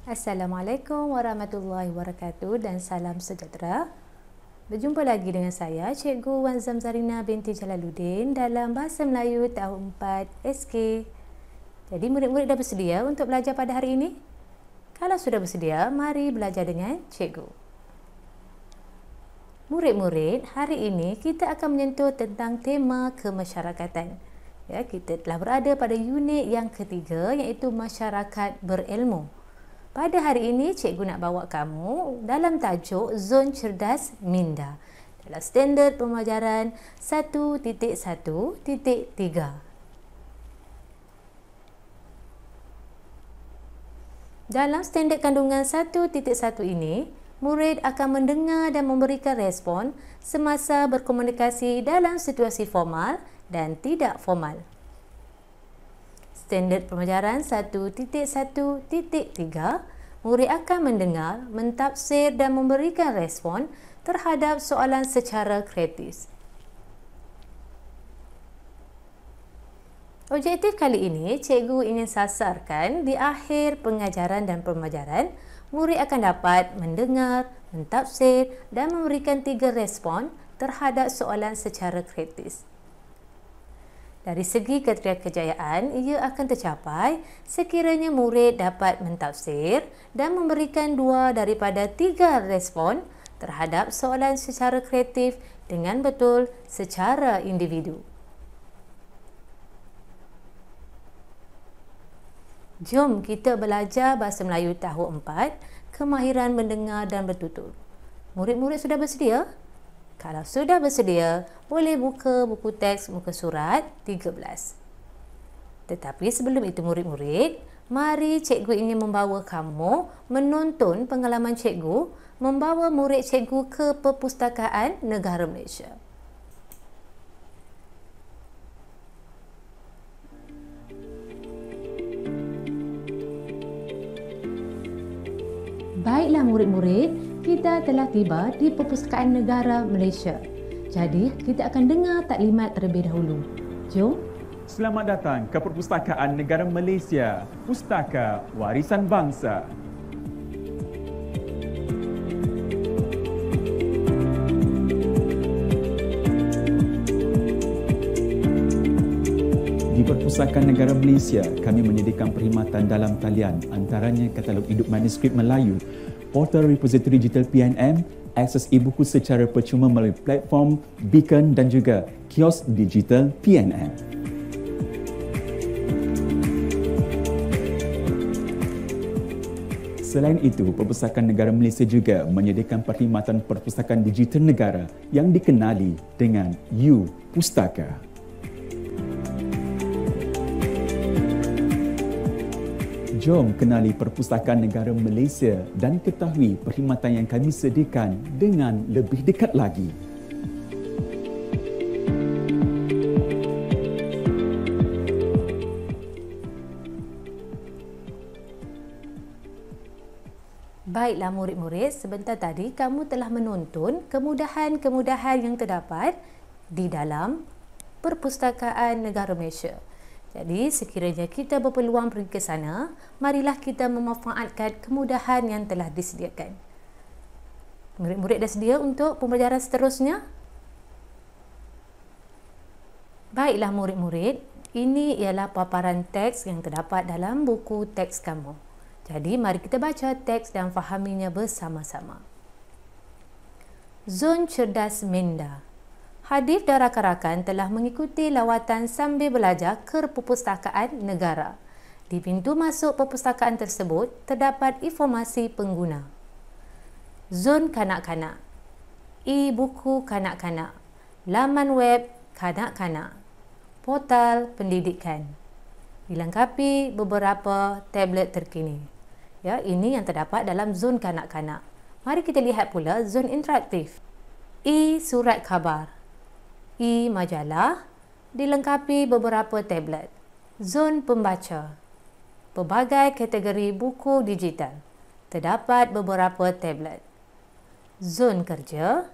Assalamualaikum warahmatullahi wabarakatuh dan salam sejahtera. Berjumpa lagi dengan saya, Cikgu Wan Zamzarina binti Jalaluddin dalam Bahasa Melayu tahun 4 SK. Jadi murid-murid dah bersedia untuk belajar pada hari ini? Kalau sudah bersedia, mari belajar dengan Cikgu. Murid-murid, hari ini kita akan menyentuh tentang tema kemasyarakatan. Ya, kita telah berada pada unit yang ketiga iaitu masyarakat berilmu. Pada hari ini, cikgu nak bawa kamu dalam tajuk Zon Cerdas Minda dalam standard pembelajaran 1.1.3. Dalam standard kandungan 1.1 ini, murid akan mendengar dan memberikan respon semasa berkomunikasi dalam situasi formal dan tidak formal. Standard pembelajaran 1.1.3, murid akan mendengar, mentafsir dan memberikan respon terhadap soalan secara kreatif. Objektif kali ini, cikgu ingin sasarkan di akhir pengajaran dan pembelajaran, murid akan dapat mendengar, mentafsir dan memberikan 3 respon terhadap soalan secara kreatif. Dari segi kejayaan, ia akan tercapai sekiranya murid dapat mentafsir dan memberikan 2 daripada 3 respon terhadap soalan secara kreatif dengan betul secara individu. Jom kita belajar Bahasa Melayu tahun 4, kemahiran mendengar dan bertutur. Murid-murid sudah bersedia? Kalau sudah bersedia, boleh buka buku teks muka surat 13. Tetapi sebelum itu murid-murid, mari cikgu ingin membawa kamu menonton pengalaman cikgu membawa murid cikgu ke Perpustakaan Negara Malaysia. Baiklah murid-murid, kita telah tiba di Perpustakaan Negara Malaysia. Jadi, kita akan dengar taklimat terlebih dahulu. Jom. Selamat datang ke Perpustakaan Negara Malaysia, Pustaka Warisan Bangsa. Di Perpustakaan Negara Malaysia, kami menyediakan perkhidmatan dalam talian, antaranya katalog hidup manuskrip Melayu, portal repository digital PNM, akses e-buku secara percuma melalui platform Beacon dan juga kios digital PNM. Selain itu, Perpustakaan Negara Malaysia juga menyediakan perkhidmatan perpustakaan digital negara yang dikenali dengan U-Pustaka. Jom kenali Perpustakaan Negara Malaysia dan ketahui perkhidmatan yang kami sediakan dengan lebih dekat lagi. Baiklah murid-murid, sebentar tadi kamu telah menonton kemudahan-kemudahan yang terdapat di dalam Perpustakaan Negara Malaysia. Jadi, sekiranya kita berpeluang pergi ke sana, marilah kita memanfaatkan kemudahan yang telah disediakan. Murid-murid dah sedia untuk pembelajaran seterusnya? Baiklah murid-murid, ini ialah paparan teks yang terdapat dalam buku teks kamu. Jadi, mari kita baca teks dan fahaminya bersama-sama. Zon Cerdas Minda. Hadif dan rakan-rakan telah mengikuti lawatan sambil belajar ke Perpustakaan Negara. Di pintu masuk perpustakaan tersebut terdapat informasi pengguna. Zon kanak-kanak, e-buku kanak-kanak, laman web kanak-kanak, portal pendidikan. Dilengkapi beberapa tablet terkini. Ya, ini yang terdapat dalam zon kanak-kanak. Mari kita lihat pula zon interaktif. E-surat khabar, e-majalah, dilengkapi beberapa tablet. Zon pembaca, pelbagai kategori buku digital, terdapat beberapa tablet. Zon kerja,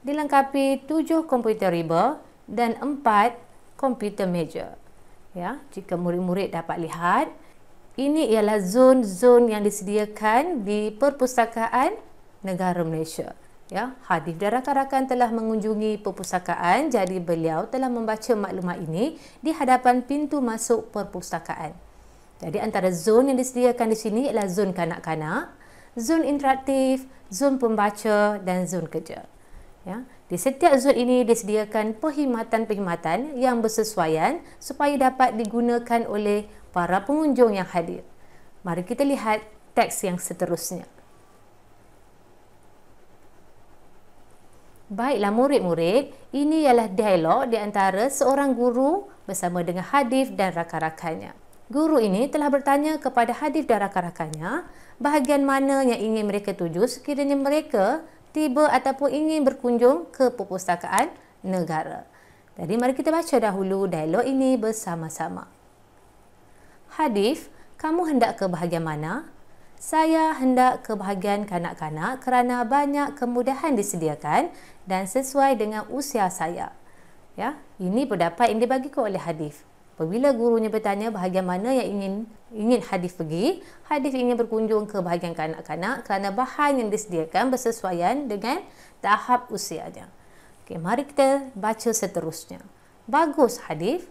dilengkapi 7 komputer riba dan 4 komputer meja. Ya, jika murid-murid dapat lihat, Ini ialah zon-zon yang disediakan di Perpustakaan Negara Malaysia. Ya, Hadif dan rakan-rakan telah mengunjungi perpustakaan, jadi beliau telah membaca maklumat ini di hadapan pintu masuk perpustakaan. Jadi antara zon yang disediakan di sini ialah zon kanak-kanak, zon interaktif, zon pembaca dan zon kerja. Ya, di setiap zon ini disediakan perkhidmatan-perkhidmatan yang bersesuaian supaya dapat digunakan oleh para pengunjung yang hadir. Mari kita lihat teks yang seterusnya. Baiklah murid-murid, ini ialah dialog di antara seorang guru bersama dengan Hadif dan rakan-rakannya. Guru ini telah bertanya kepada Hadif dan rakan-rakannya bahagian mana yang ingin mereka tuju sekiranya mereka tiba ataupun ingin berkunjung ke perpustakaan negara. Jadi mari kita baca dahulu dialog ini bersama-sama. Hadif, kamu hendak ke bahagian mana? Saya hendak ke bahagian kanak-kanak kerana banyak kemudahan disediakan dan sesuai dengan usia saya. Ya, ini pendapat yang dibagikan oleh Hadif. Apabila gurunya bertanya bahagian mana yang ingin Hadif pergi, Hadif ingin berkunjung ke bahagian kanak-kanak kerana bahan yang disediakan bersesuaian dengan tahap usianya. Okey, mari kita baca seterusnya. Bagus Hadif.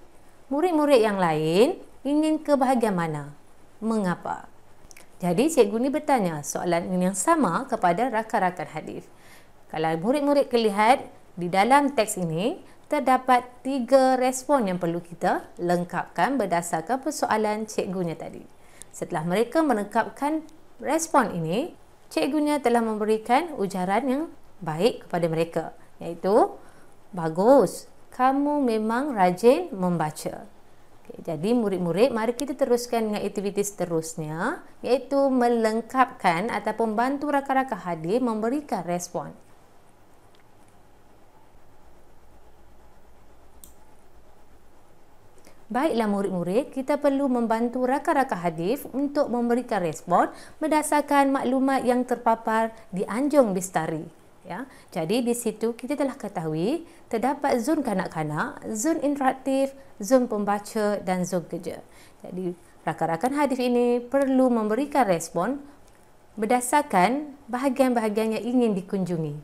Murid-murid yang lain ingin ke bahagian mana? Mengapa? Jadi cikgu ni bertanya soalan yang sama kepada rakan-rakan Hadif. Kalau murid-murid lihat di dalam teks ini, terdapat 3 respon yang perlu kita lengkapkan berdasarkan persoalan cikgunya tadi. Setelah mereka melengkapkan respon ini, cikgunya telah memberikan ujaran yang baik kepada mereka, iaitu, bagus, kamu memang rajin membaca. Jadi murid-murid, mari kita teruskan dengan aktiviti seterusnya, iaitu melengkapkan ataupun bantu rakan-rakan Hadif memberikan respon. Baiklah murid-murid, kita perlu membantu rakan-rakan Hadif untuk memberikan respon berdasarkan maklumat yang terpapar di Anjung Bestari. Ya, jadi di situ kita telah ketahui terdapat zon kanak-kanak, zon interaktif, zon pembaca dan zon kerja. Jadi rakan-rakan Hadif ini perlu memberikan respon berdasarkan bahagian-bahagian yang ingin dikunjungi.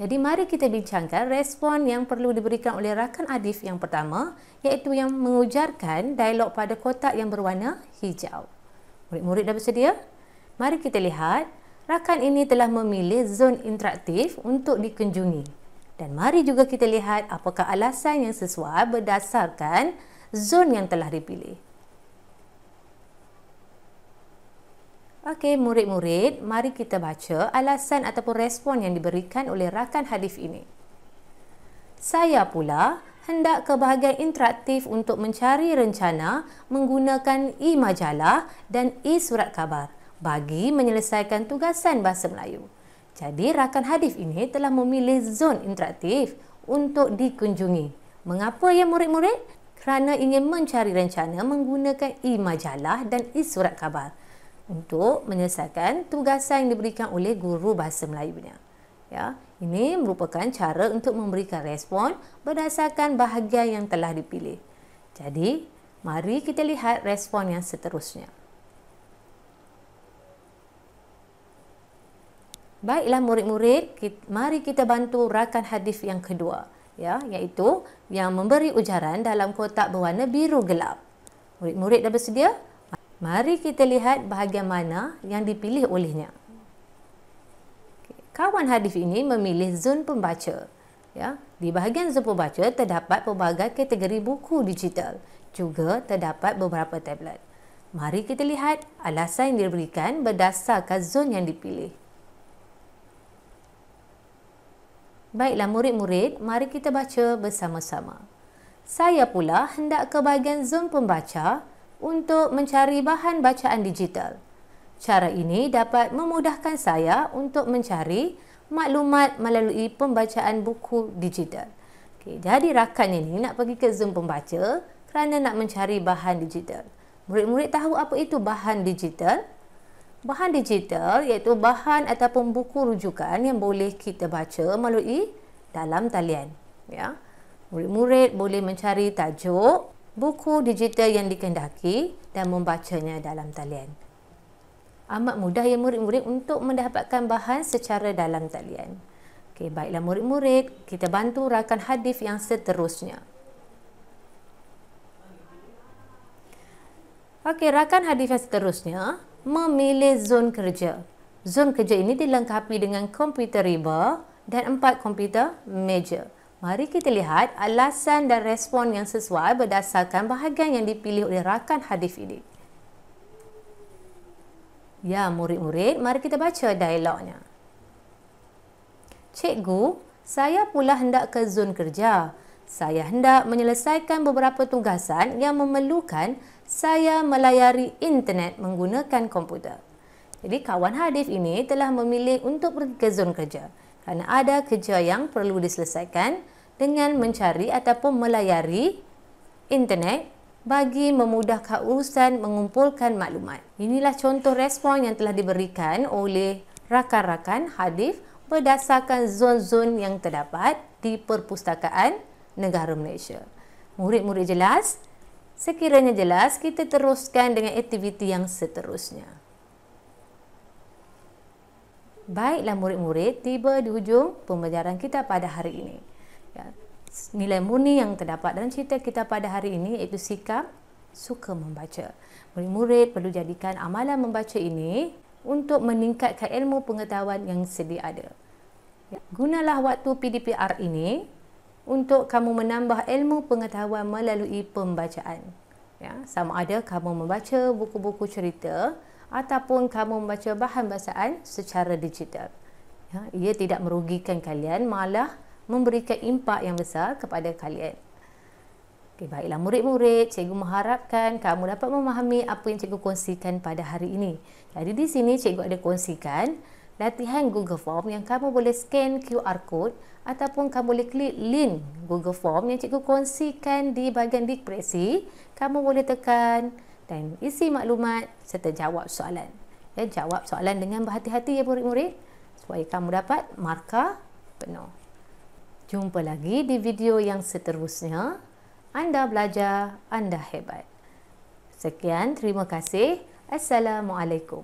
Jadi mari kita bincangkan respon yang perlu diberikan oleh rakan Hadif yang pertama, iaitu yang mengujarkan dialog pada kotak yang berwarna hijau. Murid-murid dah bersedia? Mari kita lihat. Rakan ini telah memilih zon interaktif untuk dikunjungi. Dan mari juga kita lihat apakah alasan yang sesuai berdasarkan zon yang telah dipilih. Okey, murid-murid, mari kita baca alasan ataupun respon yang diberikan oleh rakan Hadif ini. Saya pula hendak ke bahagian interaktif untuk mencari rencana menggunakan e-majalah dan e-surat khabar bagi menyelesaikan tugasan bahasa Melayu. Jadi rakan Hadif ini telah memilih zon interaktif untuk dikunjungi. Mengapa ya murid-murid? Kerana ingin mencari rencana menggunakan e-majalah dan e-surat khabar untuk menyelesaikan tugasan yang diberikan oleh guru bahasa Melayunya. Ya, ini merupakan cara untuk memberikan respon berdasarkan bahagian yang telah dipilih. Jadi, mari kita lihat respon yang seterusnya. Baiklah murid-murid, mari kita bantu rakan Hadif yang kedua, ya, iaitu yang memberi ujaran dalam kotak berwarna biru gelap. Murid-murid dah bersedia? Mari kita lihat bahagian mana yang dipilih olehnya. Kawan Hadif ini memilih zon pembaca. Ya, di bahagian zon pembaca terdapat pelbagai kategori buku digital. Juga terdapat beberapa tablet. Mari kita lihat alasan yang diberikan berdasarkan zon yang dipilih. Baiklah murid-murid, mari kita baca bersama-sama. Saya pula hendak ke bahagian zon pembaca untuk mencari bahan bacaan digital. Cara ini dapat memudahkan saya untuk mencari maklumat melalui pembacaan buku digital. Okey, jadi rakan ini nak pergi ke zon pembaca kerana nak mencari bahan digital. Murid-murid tahu apa itu bahan digital? Bahan digital iaitu bahan ataupun buku rujukan yang boleh kita baca melalui dalam talian. Ya. Murid-murid boleh mencari tajuk, buku digital yang dikehendaki dan membacanya dalam talian. Amat mudah ya murid-murid untuk mendapatkan bahan secara dalam talian. Okey, baiklah murid-murid, kita bantu rakan hadis yang seterusnya. Okey, rakan hadis yang seterusnya memilih zon kerja. Zon kerja ini dilengkapi dengan komputer riba dan 4 komputer meja. Mari kita lihat alasan dan respon yang sesuai berdasarkan bahagian yang dipilih oleh rakan hadis ini. Ya, murid-murid, mari kita baca dialognya. Cikgu, saya pula hendak ke zon kerja. Saya hendak menyelesaikan beberapa tugasan yang memerlukan saya melayari internet menggunakan komputer. Jadi, kawan hadis ini telah memilih untuk pergi ke zon kerja kerana ada kerja yang perlu diselesaikan dengan mencari ataupun melayari internet bagi memudahkan urusan mengumpulkan maklumat. Inilah contoh respon yang telah diberikan oleh rakan-rakan hadis berdasarkan zon-zon yang terdapat di Perpustakaan Negara Malaysia. Murid-murid jelas? Sekiranya jelas, kita teruskan dengan aktiviti yang seterusnya. Baiklah murid-murid, tiba di hujung pembelajaran kita pada hari ini. Ya. Nilai murni yang terdapat dalam cerita kita pada hari ini iaitu sikap suka membaca. Murid-murid perlu jadikan amalan membaca ini untuk meningkatkan ilmu pengetahuan yang sedia ada. Ya, gunalah waktu PDPR ini untuk kamu menambah ilmu pengetahuan melalui pembacaan. Ya, sama ada kamu membaca buku-buku cerita ataupun kamu membaca bahan bacaan secara digital. Ya, ia tidak merugikan kalian, malah memberikan impak yang besar kepada kalian. Okay, baiklah murid-murid, cikgu mengharapkan kamu dapat memahami apa yang cikgu kongsikan pada hari ini. Jadi di sini cikgu ada kongsikan latihan Google Form yang kamu boleh scan QR code ataupun kamu boleh klik link Google Form yang cikgu kongsikan di bahagian deskripsi. Kamu boleh tekan dan isi maklumat serta jawab soalan. Ya, jawab soalan dengan berhati-hati ya murid-murid supaya kamu dapat markah penuh. Jumpa lagi di video yang seterusnya. Anda belajar, anda hebat. Sekian, terima kasih. Assalamualaikum.